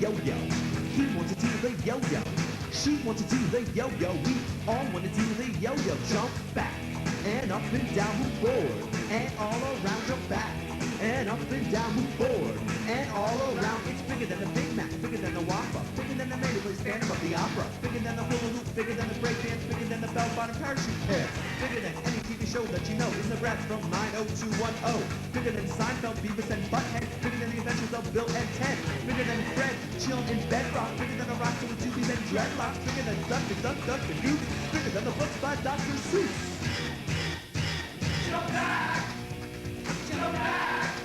yo-yo. He wants to do the yo-yo. She wants to do the yo-yo. We all want to do the yo-yo. Jump back and up and down, move forward and all around. Jump back and up and down, move forward and all around. It's bigger than the Big Mac, bigger than the Whopper, bigger than the Made Place Phantom of the Opera, bigger than the hula hoop, bigger than the break dance, bigger than the bell-bottom parachute pair, bigger than any TV show that you know in the rap from 90210, bigger than Seinfeld, Beavis and Butthead, bigger than the adventures of Bill and Ted, bigger than Fred, chillin' in bedrock, bigger than the Rockstar with doobies and dreadlocks, bigger than Duck and Goose, bigger than the books by Dr. Seuss. Jump back! Jump back!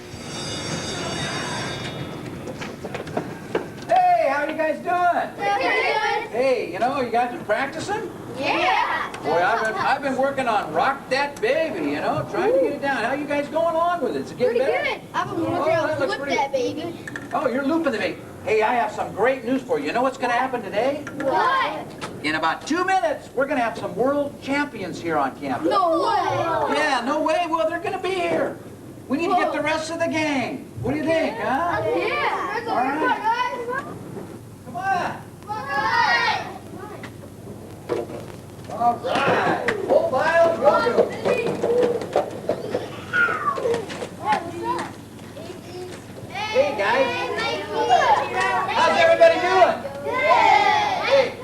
Hey, how you guys doing? Good. Hey, you know, you guys been practicing? Yeah. Boy, I've been working on Rock That Baby, you know, trying to get it down. How you guys going along with it? Is it getting Pretty better? good. I've been working on looks Flip pretty... That Baby. Oh, you're looping the baby. Hey, I have some great news for you. You know what's going to happen today? What? In about 2 minutes, we're going to have some world champions here on campus. No way. Yeah, no way. Well, they're going to be here. We need to get the rest of the gang. What do you think, huh? Yeah. All right. Come on. All right. Full pile, go. Hey, guys. How's everybody doing? Hey,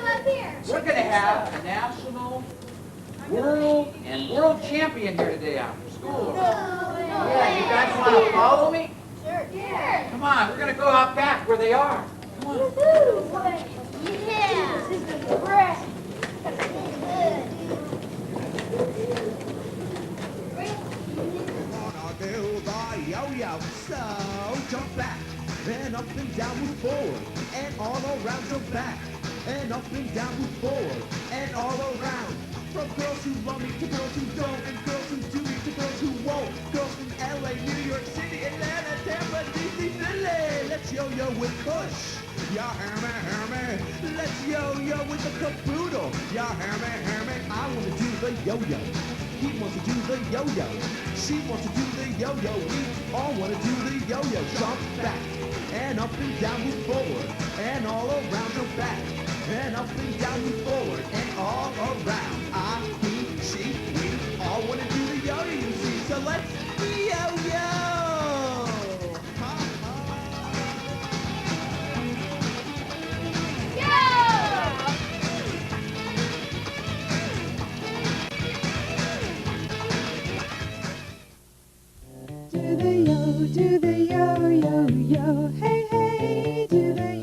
we're going to have a national, world champion here today after school. Yeah, you guys want to follow me? Sure. Come on, we're going to go out back where they are. Come on. Yeah. This is the bread. Wanna do the yo-yo, so jump back and up and down, move forward and all around. Jump back and up and down, move forward and all around. From girls who love me to girls who don't, and girls who do me to girls who won't. Girls from LA, New York City, Atlanta, Tampa, DC, Philly. Let's yo-yo with Kush. Ya hear me. Let's yo-yo with the caboodle. Ya hear me. I want to do the yo-yo. He wants to do the yo-yo. She wants to do the yo-yo. We all want to do the yo-yo. Jump back and up and down, move forward and all around. Jump back and up and down, move forward and all around. I, he, she, we all want to do the yo-yo, you see. So let's yo-yo. Do the yo-yo-yo, hey, hey, do the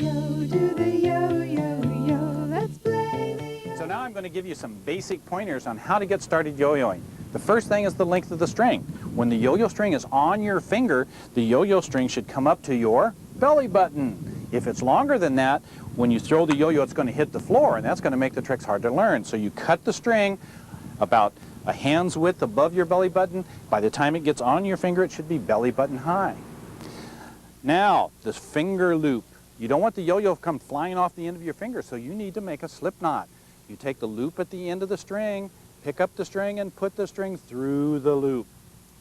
yo-yo-yo, let's play. So now I'm going to give you some basic pointers on how to get started yo-yoing. The first thing is the length of the string. When the yo-yo string is on your finger, the yo-yo string should come up to your belly button. If it's longer than that, when you throw the yo-yo, it's going to hit the floor, and that's going to make the tricks hard to learn. So you cut the string about a hand's width above your belly button. By the time it gets on your finger, it should be belly button high. Now, this finger loop. You don't want the yo-yo to come flying off the end of your finger, so you need to make a slip knot. You take the loop at the end of the string, pick up the string, and put the string through the loop.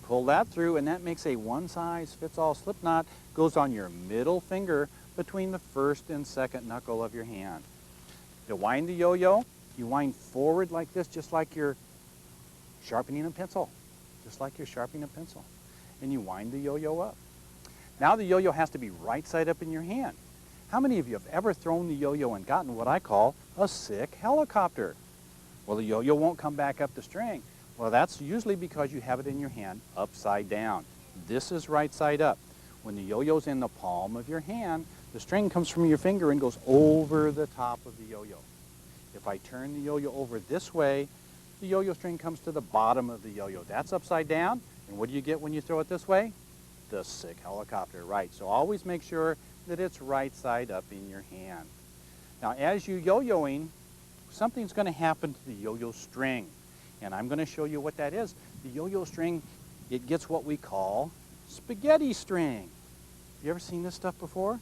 Pull that through, and that makes a one-size-fits-all slip knot. Goes on your middle finger between the first and second knuckle of your hand. To wind the yo-yo, you wind forward like this, just like you're sharpening a pencil. Just like you're sharpening a pencil. And you wind the yo-yo up. Now the yo-yo has to be right side up in your hand. How many of you have ever thrown the yo-yo and gotten what I call a sick helicopter? Well, the yo-yo won't come back up the string. Well, that's usually because you have it in your hand upside down. This is right side up. When the yo-yo's in the palm of your hand, the string comes from your finger and goes over the top of the yo-yo. If I turn the yo-yo over this way, the yo-yo string comes to the bottom of the yo-yo. That's upside down, and what do you get when you throw it this way? The sick helicopter, right. So always make sure that it's right side up in your hand. Now, as you're yo-yoing, something's going to happen to the yo-yo string, and I'm going to show you what that is. The yo-yo string, it gets what we call spaghetti string. You ever seen this stuff before?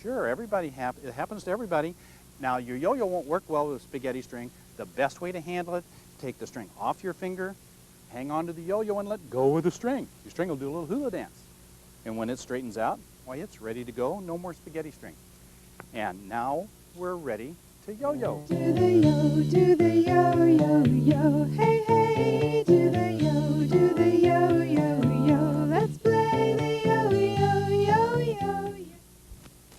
Sure, it happens to everybody. Now, your yo-yo won't work well with spaghetti string. The best way to handle it, take the string off your finger, hang on to the yo-yo and let go of the string. Your string will do a little hula dance. And when it straightens out, why, it's ready to go. No more spaghetti string. And now we're ready to yo-yo. Do the yo, do the yo, yo, yo. Hey, hey, do the yo, yo. Let's play the yo, yo, yo.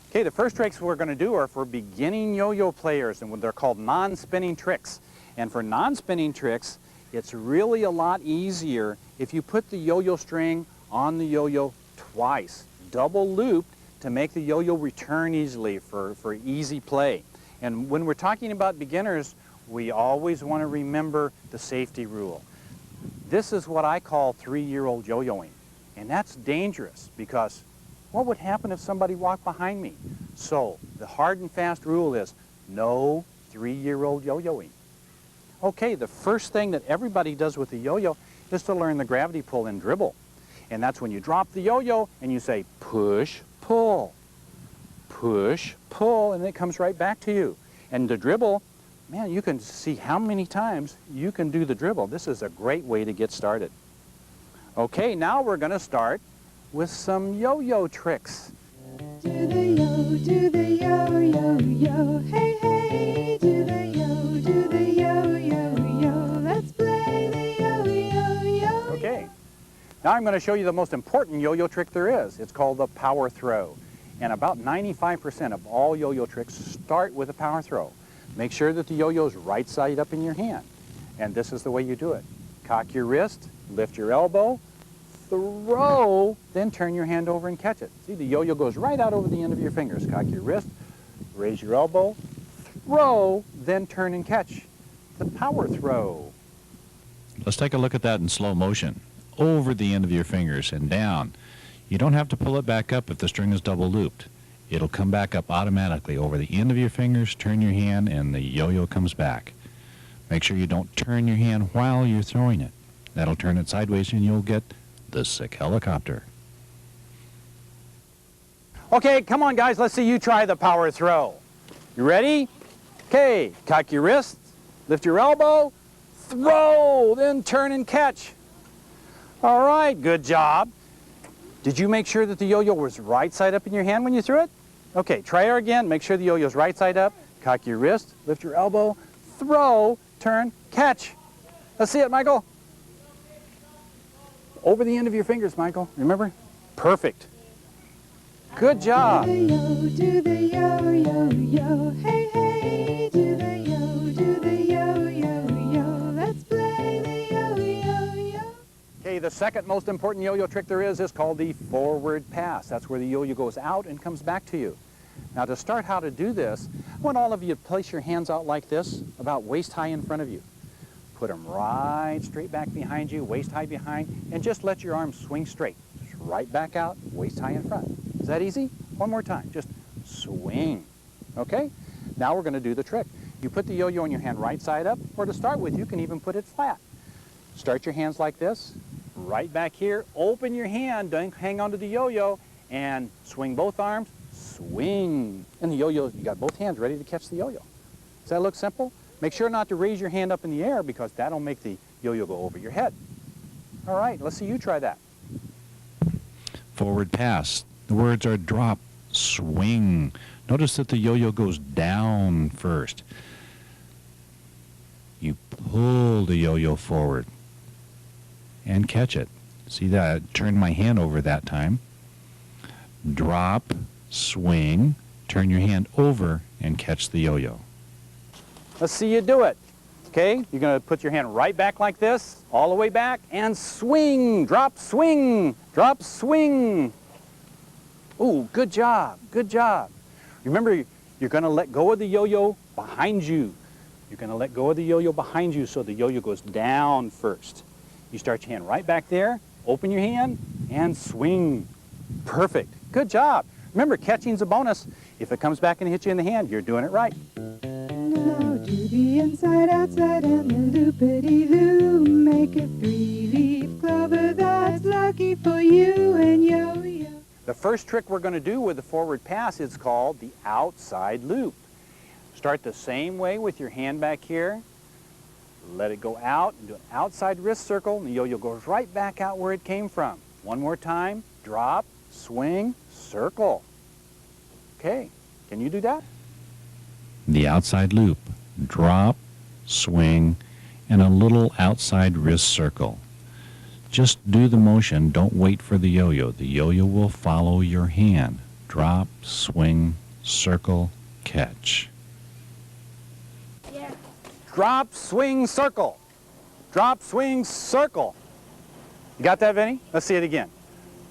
Okay, the first tricks we're going to do are for beginning yo-yo players, and they're called non-spinning tricks. And for non-spinning tricks, it's really a lot easier if you put the yo-yo string on the yo-yo twice, double looped, to make the yo-yo return easily for easy play. And when we're talking about beginners, we always want to remember the safety rule. This is what I call 3-year-old yo-yoing. And that's dangerous because what would happen if somebody walked behind me? So the hard and fast rule is no 3-year-old yo-yoing. Okay, the first thing that everybody does with the yo-yo is to learn the gravity pull and dribble. And that's when you drop the yo-yo and you say push, pull, and it comes right back to you. And the dribble, man, you can see how many times you can do the dribble. This is a great way to get started. Okay, now we're going to start with some yo-yo tricks. Do the yo, yo. Hey, hey, do the yo. Let's play the yo. Okay, now I'm going to show you the most important yo-yo trick there is. It's called the power throw. And about 95% of all yo-yo tricks start with a power throw. Make sure that the yo-yo is right side up in your hand. And this is the way you do it. Cock your wrist, lift your elbow, throw, then turn your hand over and catch it. See, the yo-yo goes right out over the end of your fingers. Cock your wrist, raise your elbow, throw, then turn and catch. The power throw. Let's take a look at that in slow motion. Over the end of your fingers and down. You don't have to pull it back up if the string is double looped. It'll come back up automatically over the end of your fingers, turn your hand, and the yo-yo comes back. Make sure you don't turn your hand while you're throwing it. That'll turn it sideways and you'll get the sick helicopter. Okay, come on guys, let's see you try the power throw. You ready? Okay, cock your wrist, lift your elbow, throw, then turn and catch. All right, good job. Did you make sure that the yo-yo was right side up in your hand when you threw it? Okay, try her again. Make sure the yo-yo's right side up. Cock your wrist, lift your elbow, throw, turn, catch. Let's see it, Michael. Over the end of your fingers, Michael. Remember? Perfect. Good job. Do the yo. Hey, hey, do the yo. Let's play the yo. Okay, the second most important yo-yo trick there is called the forward pass. That's where the yo-yo goes out and comes back to you. Now to start how to do this, I want all of you to place your hands out like this, about waist high in front of you. Put them right straight back behind you, waist high behind, and just let your arms swing straight. Just right back out, waist high in front. Is that easy? One more time, just swing. Okay? Now we're going to do the trick. You put the yo-yo in your hand right side up, or to start with, you can even put it flat. Start your hands like this, right back here, open your hand, don't hang onto the yo-yo, and swing both arms, swing. And the yo-yo, you got both hands ready to catch the yo-yo. Does that look simple? Make sure not to raise your hand up in the air because that'll make the yo-yo go over your head. All right, let's see you try that. Forward pass. The words are drop, swing. Notice that the yo-yo goes down first. You pull the yo-yo forward and catch it. See that? I turned my hand over that time. Drop, swing, turn your hand over and catch the yo-yo. Let's see you do it. Okay, you're going to put your hand right back like this, all the way back, and swing, drop, swing, drop, swing. Ooh, good job, good job. Remember, you're going to let go of the yo-yo behind you. You're going to let go of the yo-yo behind you so the yo-yo goes down first. You start your hand right back there, open your hand, and swing. Perfect. Good job. Remember, catching's a bonus. If it comes back and hits you in the hand, you're doing it right. Now do the inside, outside, and the loopity-loo. Make a 3-leaf clover that's lucky for you and yo-yo. The first trick we're going to do with the forward pass is called the outside loop. Start the same way with your hand back here. Let it go out and do an outside wrist circle, and the yo-yo goes right back out where it came from. One more time. Drop, swing, circle. Okay, Can you do that? The outside loop, drop, swing, and a little outside wrist circle. Just do the motion. Don't wait for the yo-yo. The yo-yo will follow your hand. Drop, swing, circle, catch. Yeah. Drop, swing, circle. Drop, swing, circle. You got that, Vinny? Let's see it again.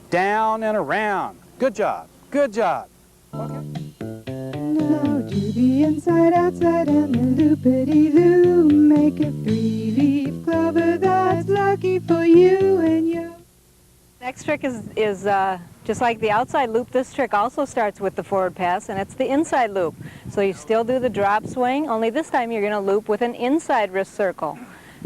Down and around. Good job. Good job. Okay. Now do the inside, outside, and the loopity-loo. Make a three-leaf clover that's lucky for you and you. Next trick is just like the outside loop. This trick also starts with the forward pass, and it's the inside loop. So you still do the drop swing, only this time you're going to loop with an inside wrist circle.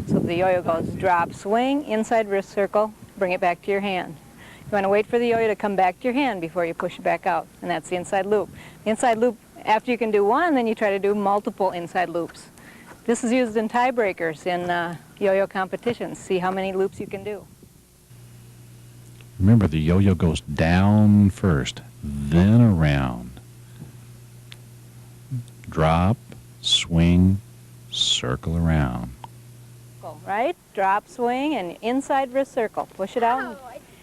So the yo-yo goes drop, swing, inside wrist circle, bring it back to your hand. You want to wait for the yo-yo to come back to your hand before you push it back out, and that's the inside loop. The inside loop, after you can do one, then you try to do multiple inside loops. This is used in tiebreakers in yo-yo competitions. See how many loops you can do. Remember, the yo-yo goes down first, then around. Drop, swing, circle around. Right? Drop, swing, and inside wrist circle. Push it out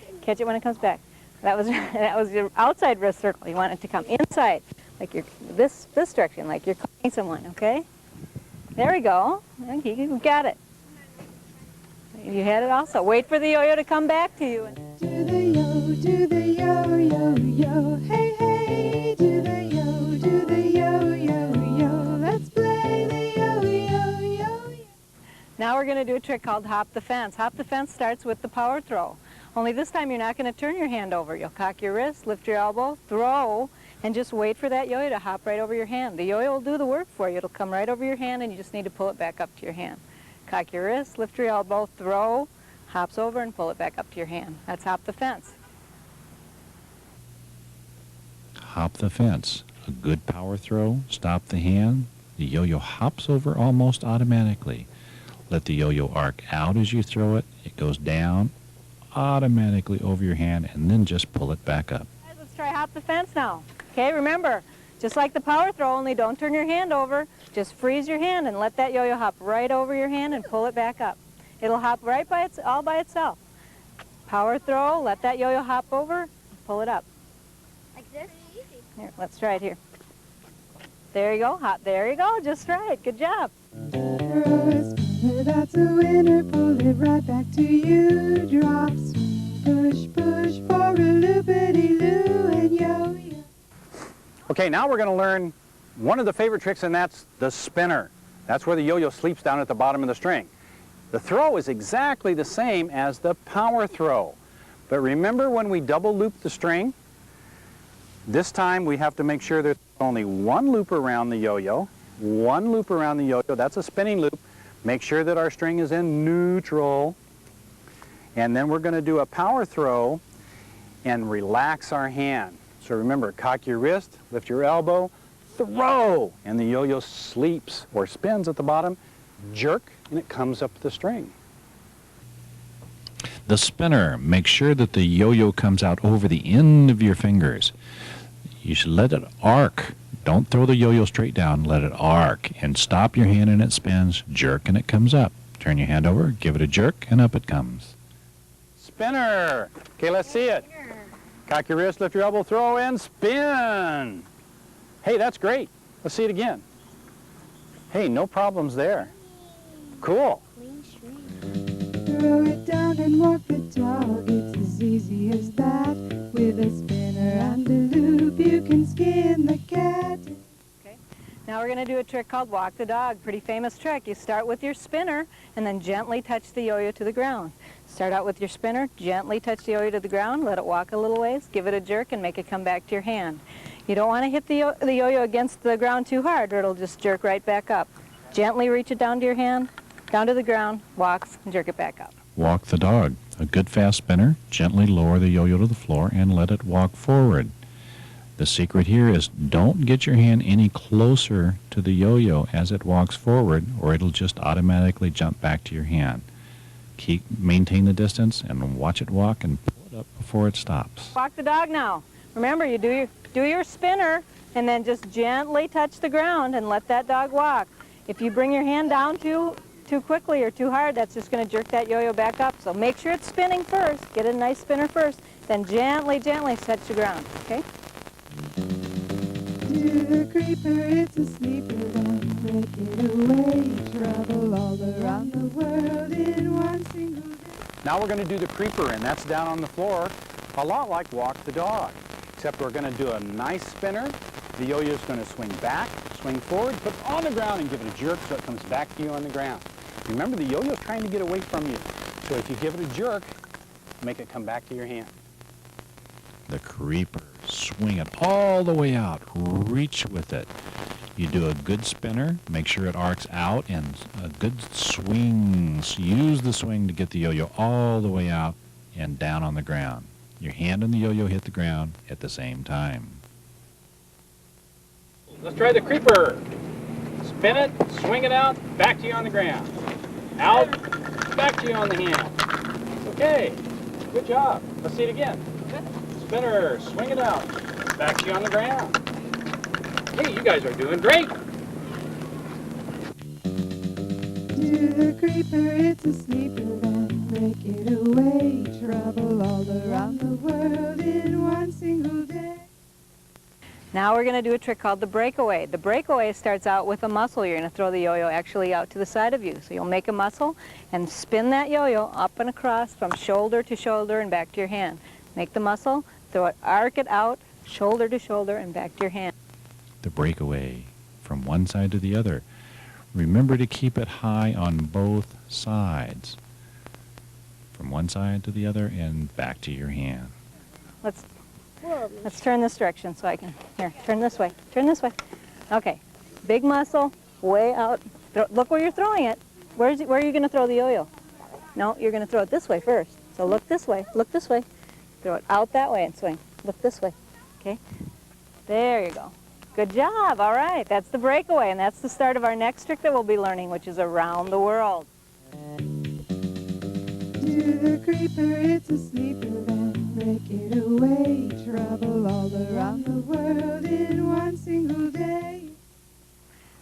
and catch it when it comes back. That was your outside wrist circle. You want it to come inside, like you're this direction, like you're calling someone, okay? There we go. Okay, you got it. You had it also. Wait for the yo-yo to come back to you. Do the yo, do the yo, yo, yo. Hey, hey, do the yo, yo, yo. Let's play the yo, yo, yo, yo. Now we're going to do a trick called hop the fence. Hop the fence starts with the power throw. Only this time you're not going to turn your hand over. You'll cock your wrist, lift your elbow, throw, and just wait for that yo-yo to hop right over your hand. The yo-yo will do the work for you. It'll come right over your hand, and you just need to pull it back up to your hand. Cock your wrist, lift your elbow, throw, hops over, and pull it back up to your hand. That's hop the fence. Hop the fence. A good power throw, stop the hand. The yo-yo hops over almost automatically. Let the yo-yo arc out as you throw it. It goes down automatically over your hand, and then just pull it back up. Let's try hop the fence now. Okay, remember, just like the power throw, only don't turn your hand over. Just freeze your hand and let that yo-yo hop right over your hand and pull it back up. It'll hop right all by itself. Power throw, let that yo-yo hop over, pull it up. Like this? Here, let's try it here. There you go, hop, there you go, just right, good job. Throw a spinner, that's a winner. Pull it right back to you. Drop, swing, push, push for a loopity-loo and yo-yo. Okay, now we're going to learn one of the favorite tricks, and that's the spinner. That's where the yo-yo sleeps down at the bottom of the string. The throw is exactly the same as the power throw. But remember when we double loop the string? This time we have to make sure there's only one loop around the yo-yo. One loop around the yo-yo, that's a spinning loop. Make sure that our string is in neutral. And then we're going to do a power throw and relax our hand. So remember, cock your wrist, lift your elbow, throw, and the yo-yo sleeps or spins at the bottom, jerk, and it comes up the string. The spinner, make sure that the yo-yo comes out over the end of your fingers. You should let it arc. Don't throw the yo-yo straight down, let it arc, and stop your hand and it spins, jerk, and it comes up. Turn your hand over, give it a jerk, and up it comes. Spinner. Okay, let's see it. Cock your wrist, lift your elbow, throw, and spin. Hey, that's great. Let's see it again. Hey, no problems there. Cool. Throw it down and walk the dog. It's as easy as that. With a spinner and a loop, you can skin the cat. Okay. Now we're going to do a trick called walk the dog. Pretty famous trick. You start with your spinner and then gently touch the yo-yo to the ground. Start out with your spinner, gently touch the yo-yo to the ground, let it walk a little ways, give it a jerk, and make it come back to your hand. You don't want to hit the yo-yo against the ground too hard or it'll just jerk right back up. Gently reach it down to your hand, down to the ground, walks, and jerk it back up. Walk the dog. A good fast spinner, gently lower the yo-yo to the floor and let it walk forward. The secret here is don't get your hand any closer to the yo-yo as it walks forward or it'll just automatically jump back to your hand. Maintain the distance and watch it walk and pull it up before it stops. Walk the dog now. Remember, you do your spinner, and then just gently touch the ground and let that dog walk. If you bring your hand down too quickly or too hard, that's just going to jerk that yo-yo back up. So make sure it's spinning first. Get a nice spinner first. Then gently, gently touch the ground. Okay? To the creeper, it's a sleeper, don't break it away. Trouble all around the world in one single day. Now we're going to do the creeper, and that's down on the floor, a lot like walk the dog, except we're going to do a nice spinner. The yo-yo is going to swing back, swing forward, put it on the ground, and give it a jerk so it comes back to you on the ground. Remember, the yo-yo is trying to get away from you, so if you give it a jerk, make it come back to your hand. The creeper. Swing it all the way out. Reach with it. You do a good spinner. Make sure it arcs out, and a good swing. Use the swing to get the yo-yo all the way out and down on the ground. Your hand and the yo-yo hit the ground at the same time. Let's try the creeper. Spin it, swing it out, back to you on the ground. Out, back to you on the hand. Okay, good job. Let's see it again. Spinner, swing it out, back to you on the ground. Hey, you guys are doing great. To the creeper, it's a sleeper, don't break it away. Trouble all around the world in one single day. Now we're going to do a trick called the breakaway. The breakaway starts out with a muscle. You're going to throw the yo-yo actually out to the side of you. So you'll make a muscle and spin that yo-yo up and across from shoulder to shoulder and back to your hand. Make the muscle, throw it, arc it out, shoulder to shoulder and back to your hand. The breakaway from one side to the other. Remember to keep it high on both sides. From one side to the other and back to your hand. Let's turn this direction so I can, here, turn this way, turn this way. Okay, big muscle, way out. Look where you're throwing it. Where are you going to throw the yo-yo? No, you're going to throw it this way first. So look this way, throw it out that way and swing. Look this way, okay? There you go. Good job, all right. That's the breakaway, and that's the start of our next trick that we'll be learning, which is around the world. To the creeper, it's a sleeper, don't break it away. Trouble all around the world in one single day.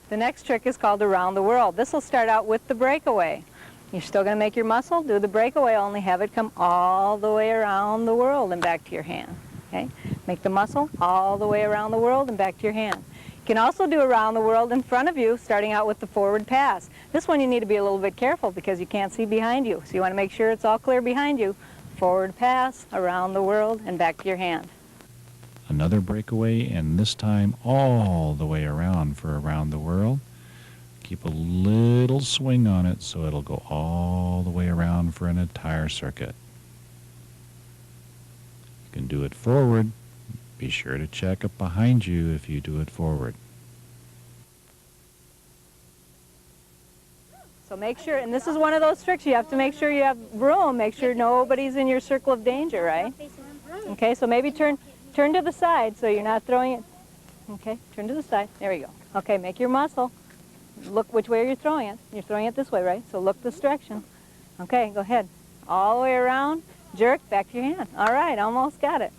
The next trick is called around the world. This will start out with the breakaway. You're still going to make your muscle, do the breakaway, only have it come all the way around the world and back to your hand. Okay? Make the muscle all the way around the world and back to your hand. You can also do around the world in front of you, starting out with the forward pass. This one you need to be a little bit careful because you can't see behind you. So you want to make sure it's all clear behind you. Forward pass, around the world, and back to your hand. Another breakaway, and this time all the way around for around the world. Keep a little swing on it so it'll go all the way around for an entire circuit. You can do it forward. Be sure to check up behind you if you do it forward. So make sure, and this is one of those tricks, you have to make sure you have room, make sure nobody's in your circle of danger, right? Okay, so maybe turn to the side so you're not throwing it. Okay, turn to the side. There we go. Okay, make your muscle. Look which way you're throwing it. You're throwing it this way, right? So look this direction. Okay, go ahead. All the way around, jerk, back to your hand. All right, almost got it.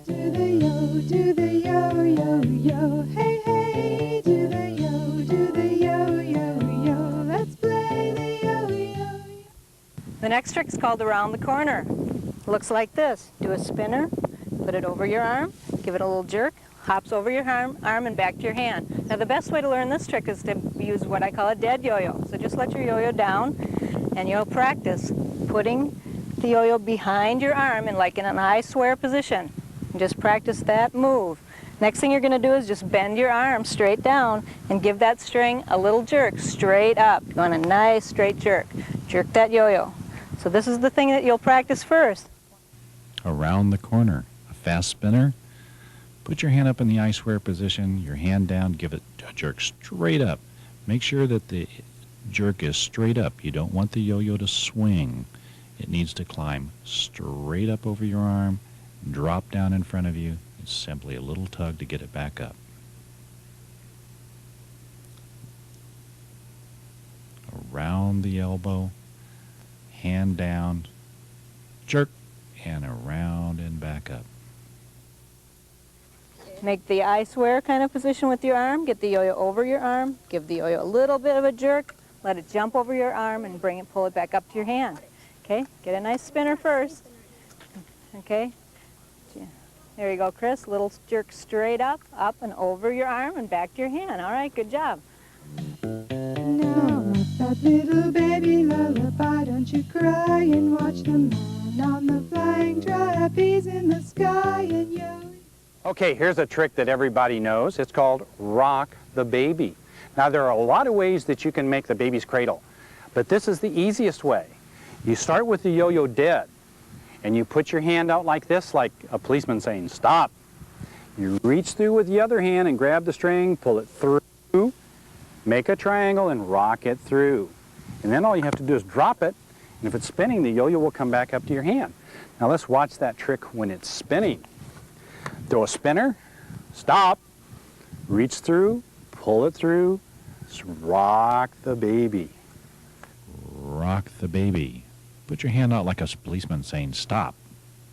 Do the yo, yo, yo, hey, hey. Do the yo, yo, let's play the yo, yo. The next trick is called around the corner. Looks like this. Do a spinner, put it over your arm, give it a little jerk, hops over your arm and back to your hand. Now the best way to learn this trick is to use what I call a dead yo-yo. So just let your yo-yo down and you'll practice putting the yo-yo behind your arm and like in an I swear position. And just practice that move. Next thing you're going to do is just bend your arm straight down and give that string a little jerk straight up. You want a nice straight jerk. Jerk that yo-yo. So this is the thing that you'll practice first. Around the corner, a fast spinner. Put your hand up in the I swear position, your hand down, give it a jerk straight up. Make sure that the jerk is straight up. You don't want the yo-yo to swing. It needs to climb straight up over your arm, drop down in front of you. It's simply a little tug to get it back up. Around the elbow, hand down, jerk, and around and back up. Make the I swear kind of position with your arm. Get the yo-yo over your arm. Give the yo-yo a little bit of a jerk. Let it jump over your arm and pull it back up to your hand. Okay, get a nice spinner first. Okay, there you go, Chris. Little jerk straight up and over your arm and back to your hand. All right, good job. Now let that little baby lullaby, don't you cry, and watch the man on the flying trapeze in the sky and yo. Okay, here's a trick that everybody knows. It's called rock the baby. Now, there are a lot of ways that you can make the baby's cradle, but this is the easiest way. You start with the yo-yo dead, and you put your hand out like this, like a policeman saying, stop. You reach through with the other hand and grab the string, pull it through, make a triangle, and rock it through. And then all you have to do is drop it, and if it's spinning, the yo-yo will come back up to your hand. Now, let's watch that trick when it's spinning. Throw a spinner, stop, reach through, pull it through, rock the baby. Rock the baby. Put your hand out like a policeman saying stop.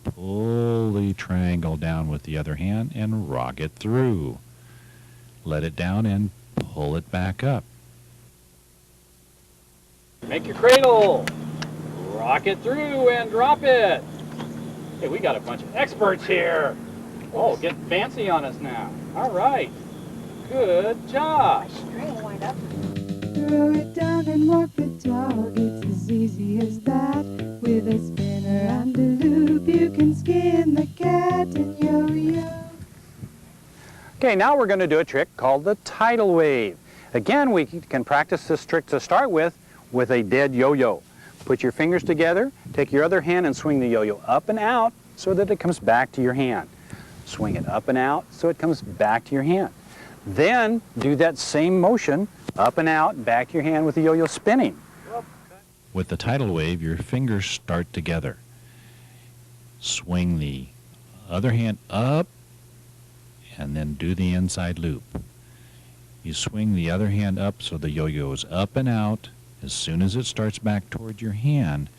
Pull the triangle down with the other hand and rock it through. Let it down and pull it back up. Make your cradle, rock it through and drop it. Hey, we got a bunch of experts here. Oh, get fancy on us now. All right, good job. Throw it down and walk the dog, it's as easy as that. With a spinner and a loop, you can skin the cat and yo-yo. Okay, now we're going to do a trick called the tidal wave. Again, we can practice this trick to start with a dead yo-yo. Put your fingers together, take your other hand and swing the yo-yo up and out so that it comes back to your hand. Swing it up and out so it comes back to your hand. Then do that same motion up and out, back to your hand with the yo-yo spinning. With the tidal wave, your fingers start together. Swing the other hand up and then do the inside loop. You swing the other hand up so the yo-yo is up and out. As soon as it starts back toward your hand,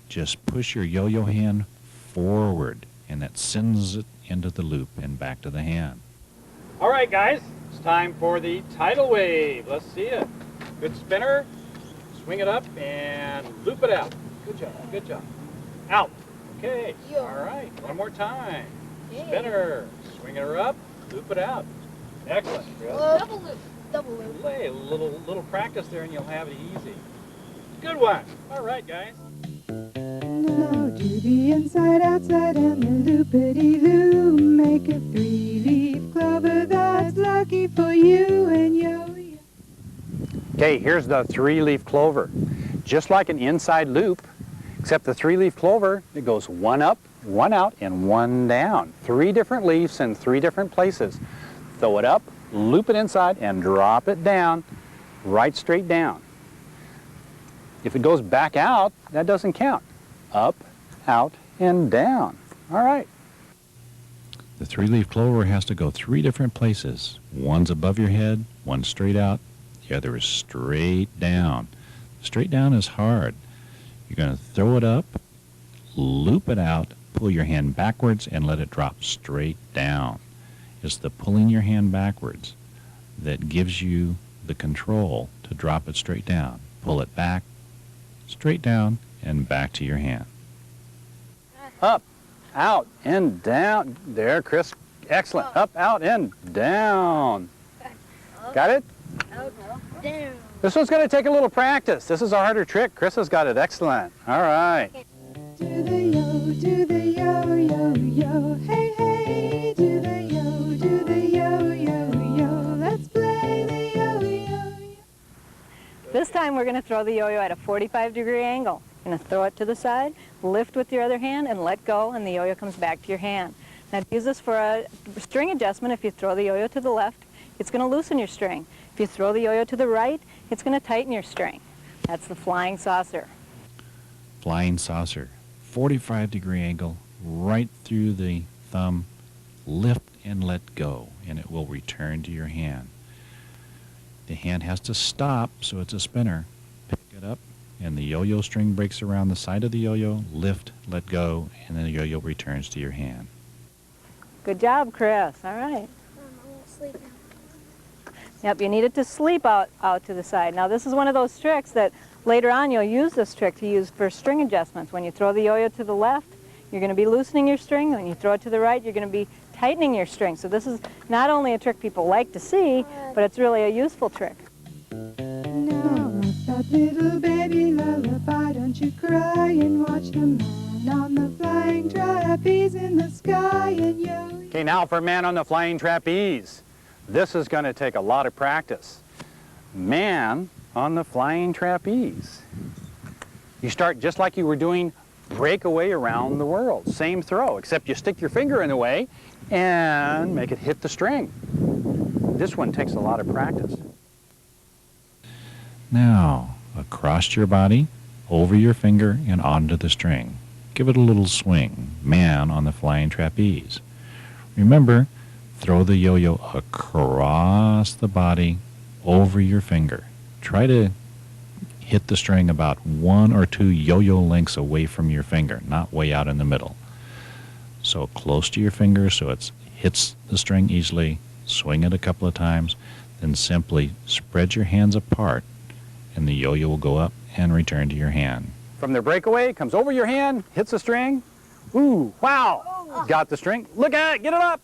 just push your yo-yo hand forward, and that sends it into the loop and back to the hand. All right, guys, it's time for the tidal wave. Let's see it. Good spinner. Swing it up and loop it out. Good job, good job. Out. Okay, all right, one more time. Spinner. Swing her up, loop it out. Excellent. Double loop. Double loop. Play a little practice there and you'll have it easy. Good one. All right, guys. Now do the inside, outside, and the loopity-loo. Make a three-leaf clover that's lucky for you and yo-yo. Okay, here's the three-leaf clover. Just like an inside loop, except the three-leaf clover, it goes one up, one out, and one down. 3 different leaves in 3 different places. Throw it up, loop it inside, and drop it down, right straight down. If it goes back out, that doesn't count. Up, out, and down. All right. The three-leaf clover has to go 3 different places. One's above your head, one straight out, the other is straight down. Straight down is hard. You're going to throw it up, loop it out, pull your hand backwards, and let it drop straight down. It's the pulling your hand backwards that gives you the control to drop it straight down. Pull it back, straight down, and back to your hand. Up, out, and down. There, Chris. Excellent. Up, out, and down. Got it? Down. This one's going to take a little practice. This is a harder trick. Chris has got it excellent. All right. Do the yo, yo, yo. Hey, hey, do the yo, yo. Let's play the yo, yo. This time we're going to throw the yo-yo at a 45-degree angle. You're going to throw it to the side, lift with your other hand, and let go, and the yo-yo comes back to your hand. Now use this for a string adjustment. If you throw the yo-yo to the left, it's going to loosen your string. If you throw the yo-yo to the right, it's going to tighten your string. That's the flying saucer. Flying saucer. 45-degree angle, right through the thumb, lift and let go, and it will return to your hand. The hand has to stop, so it's a spinner. Pick it up, and the yo-yo string breaks around the side of the yo-yo, lift, let go, and then the yo-yo returns to your hand. Good job, Chris. All right. sleep now. Yep, you need it to sleep out to the side. Now this is one of those tricks that later on you'll use this trick to use for string adjustments. When you throw the yo-yo to the left, you're going to be loosening your string. When you throw it to the right, you're going to be tightening your string. So this is not only a trick people like to see, but it's really a useful trick. Now let that little baby lullaby, don't you cry and watch the man on the flying trapeze in the sky and yo. Okay, now for man on the flying trapeze. This is going to take a lot of practice. Man on the flying trapeze. You start just like you were doing breakaway around the world. Same throw, except you stick your finger in the way and make it hit the string. This one takes a lot of practice. Now, across your body, over your finger, and onto the string. Give it a little swing. Man on the flying trapeze. Remember, throw the yo-yo across the body, over your finger. Try to hit the string about 1 or 2 yo-yo lengths away from your finger, not way out in the middle. So close to your finger so it hits the string easily. Swing it a couple of times, then simply spread your hands apart and the yo-yo will go up and return to your hand. From the breakaway, comes over your hand, hits the string. Ooh, wow! Got the string. Look at it, get it up!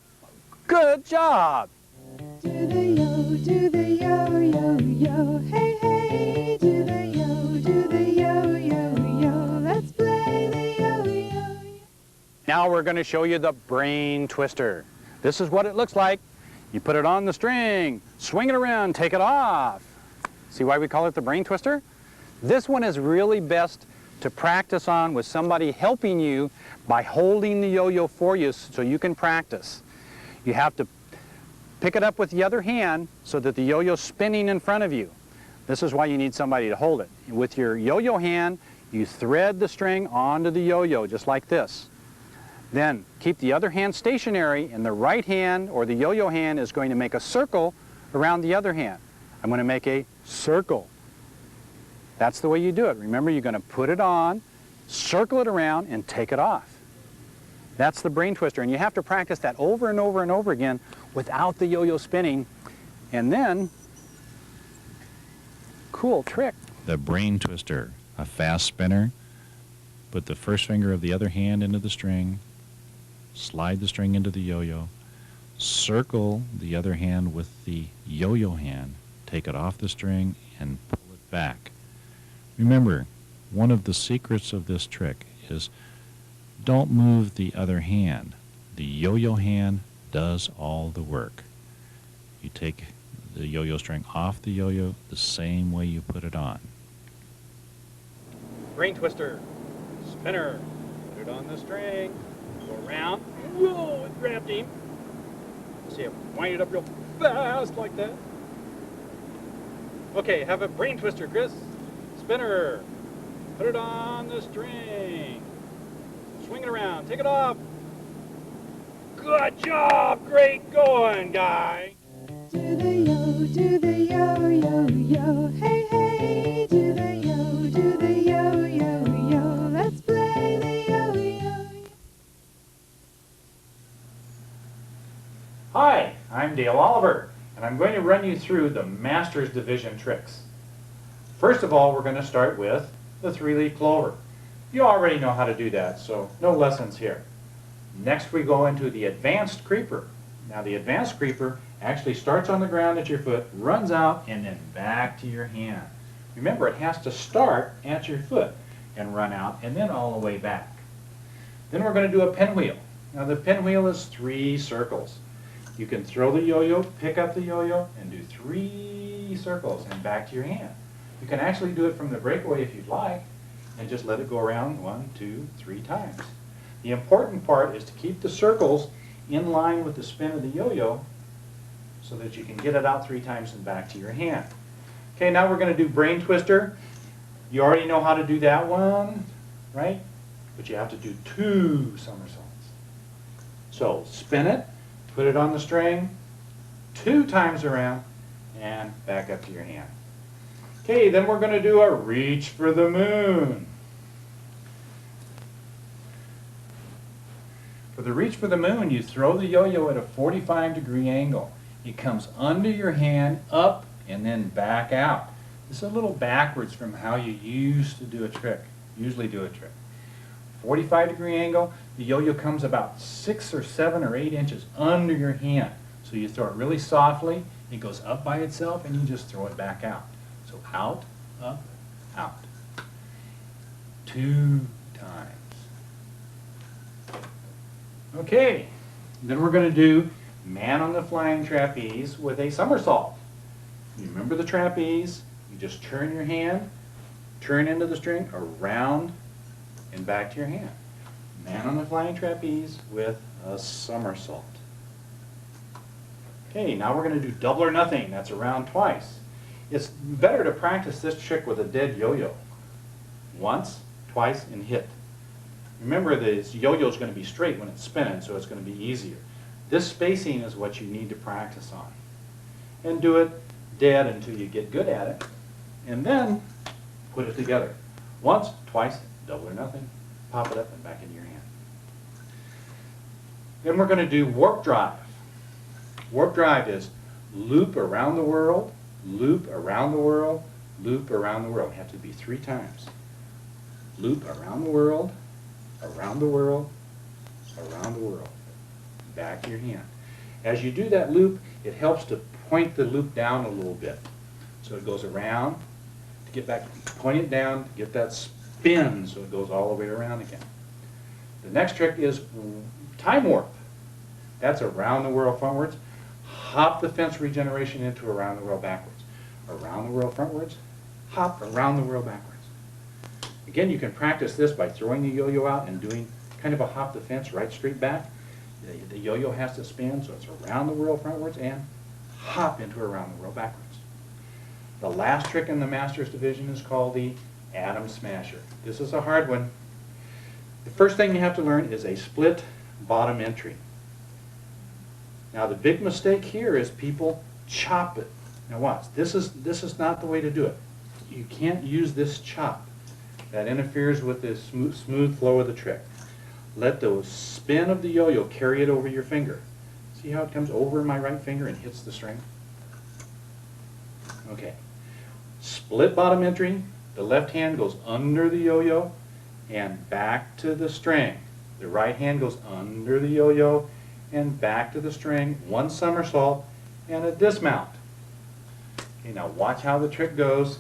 Good job! Do the yo, do the yo, yo, yo, hey, hey, do the yo, yo, let's play the yo, yo. Now we're going to show you the brain twister. This is what it looks like. You put it on the string, swing it around, take it off. See why we call it the brain twister? This one is really best to practice on with somebody helping you by holding the yo-yo for you so you can practice. You have to pick it up with the other hand so that the yo-yo's spinning in front of you. This is why you need somebody to hold it. With your yo-yo hand, you thread the string onto the yo-yo just like this. Then keep the other hand stationary, and the right hand or the yo-yo hand is going to make a circle around the other hand. I'm going to make a circle. That's the way you do it. Remember, you're going to put it on, circle it around, and take it off. That's the brain twister, and you have to practice that over and over and over again without the yo-yo spinning, and then, cool trick. The brain twister, a fast spinner. Put the first finger of the other hand into the string, slide the string into the yo-yo, circle the other hand with the yo-yo hand, take it off the string, and pull it back. Remember, one of the secrets of this trick is don't move the other hand. The yo-yo hand does all the work. You take the yo-yo string off the yo-yo the same way you put it on. Brain twister, spinner, put it on the string, go around, whoa, it grabbed him. See him wind it up real fast like that. Okay, have a brain twister, Chris. Spinner, put it on the string, swing it around, take it off. Good job, great going, guy. Do the yo, yo, hey, hey, do the yo, let's play the yo, yo. Hi, I'm Dale Oliver, and I'm going to run you through the Masters Division tricks. First of all, we're going to start with the 3-leaf clover. You already know how to do that, so no lessons here. Next we go into the advanced creeper. Now the advanced creeper actually starts on the ground at your foot, runs out, and then back to your hand. Remember, it has to start at your foot and run out, and then all the way back. Then we're going to do a pinwheel. Now the pinwheel is 3 circles. You can throw the yo-yo, pick up the yo-yo, and do 3 circles and back to your hand. You can actually do it from the breakaway if you'd like, and just let it go around 1, 2, 3 times. The important part is to keep the circles in line with the spin of the yo-yo so that you can get it out 3 times and back to your hand. Okay, now we're going to do brain twister. You already know how to do that one, right? But you have to do 2 somersaults. So spin it, put it on the string, 2 times around, and back up to your hand. Okay, then we're going to do a reach for the moon. For the reach for the moon, you throw the yo-yo at a 45-degree angle. It comes under your hand, up, and then back out. It's a little backwards from how you usually do a trick. 45-degree angle, the yo-yo comes about 6 or 7 or 8 inches under your hand. So you throw it really softly, it goes up by itself, and you just throw it back out. So out, up, out. 2 times. Okay, then we're going to do man on the flying trapeze with a somersault. You remember the trapeze? You just turn your hand, turn into the string, around, and back to your hand. Man on the flying trapeze with a somersault. Okay, now we're going to do double or nothing. That's around twice. It's better to practice this trick with a dead yo-yo. Once, twice, and hit. Remember, this yo-yo is going to be straight when it's spinning, so it's going to be easier. This spacing is what you need to practice on. And do it dead until you get good at it. And then put it together. Once, twice, double or nothing. Pop it up and back into your hand. Then we're going to do warp drive. Warp drive is loop around the world, loop around the world, loop around the world. It has to be 3 times. Loop around the world, around the world, around the world. Back to your hand. As you do that loop, it helps to point the loop down a little bit. So it goes around, to get back, point it down, to get that spin so it goes all the way around again. The next trick is time warp. That's around the world frontwards. Hop the fence regeneration into around the world backwards. Around the world frontwards, hop around the world backwards. Again, you can practice this by throwing the yo-yo out and doing kind of a hop the fence right straight back. The yo-yo has to spin, so it's around the world frontwards and hop into around the world backwards. The last trick in the Masters division is called the Atom Smasher. This is a hard one. The first thing you have to learn is a split bottom entry. Now the big mistake here is people chop it. Now watch, this is not the way to do it. You can't use this chop. That interferes with the smooth flow of the trick. Let the spin of the yo-yo carry it over your finger. See how it comes over my right finger and hits the string? Okay. Split bottom entry. The left hand goes under the yo-yo and back to the string. The right hand goes under the yo-yo and back to the string. 1 somersault and a dismount. Okay, now watch how the trick goes.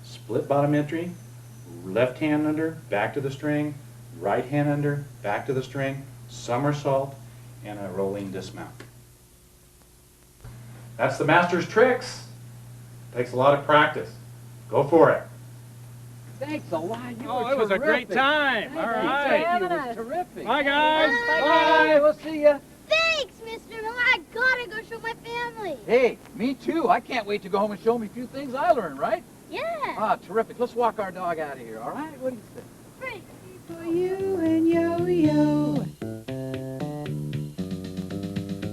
Split bottom entry, left hand under, back to the string, right hand under, back to the string, somersault, and a rolling dismount. That's the Master's tricks. Takes a lot of practice. Go for it. Thanks a lot. You Oh, were it was a great terrific. time. Thank All you. right. Thank you. It was terrific. Bye, guys. Bye. We'll see you. Thanks, Mr. Miller. I gotta go show my family. Hey, me too. I can't wait to go home and show me a few things I learned, right? Yeah. Ah, terrific. Let's walk our dog out of here, all right? What do you think? Great. For you and yo-yo.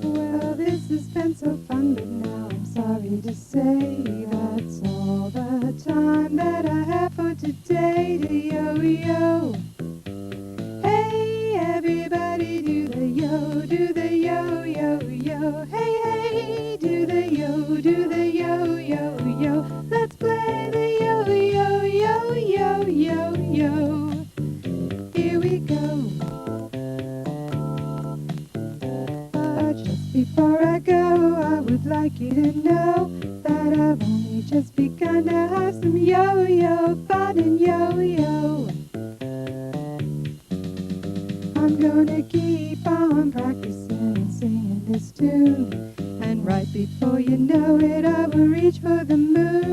Well, this has been so fun, but now I'm sorry to say that's all the time that I have for today to yo-yo. Hey, everybody do the yo-yo-yo. Hey, hey, do the yo-yo-yo. Let's play the yo-yo-yo-yo-yo. Here we go. But just before I go, I would like you to know that I've only just begun to have some yo-yo fun and yo-yo. I'm gonna keep on practicing and singing this tune, and right before you know it, I will reach for the moon.